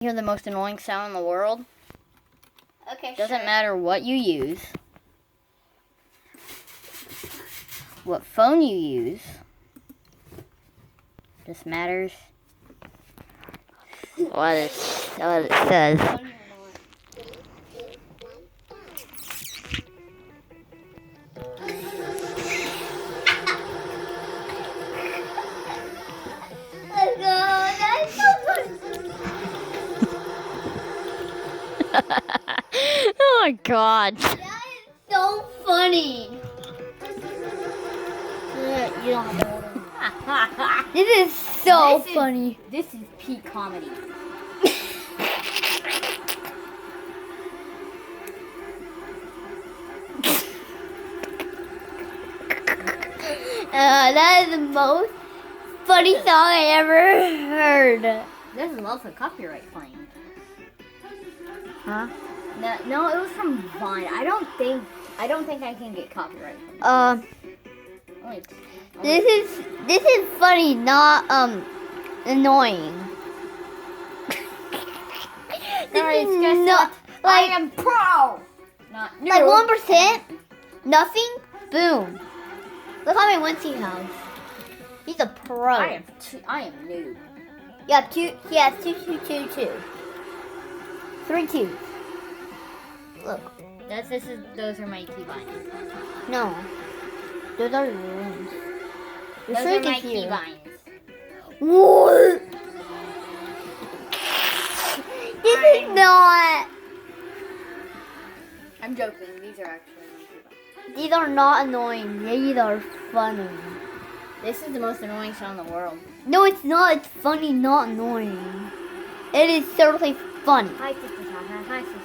Hear the most annoying sound in the world? Okay, Doesn't matter what you use, what phone you use, just matters what it says. Let's go. That's so funny. Oh my god. That is so funny. You don't have to hold it. This is so This is- funny. This is peak comedy. That is the most funny song I ever heard. This is also copyright claim. Huh? No, it was from Vine. I don't think I can get copyright. Wait. This is funny, not annoying. Guys, This is guess not what? I like am pro. Not like noob. 1%, nothing, boom. Look how many wins he has. He's a pro. I am noob. You have two. He has two. 3 2s. Look, Those are my key vines. no, those are your wins. You're Those so are my key confused. vines. What? This is not. I'm joking. These are actually my key vines. These are not annoying. These are funny. This is the most annoying sound in the world. No, it's not. It's funny, not annoying. It is certainly funny. Hi, sister. Hi, sister.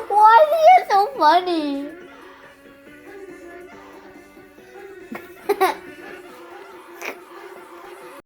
Why is it so funny?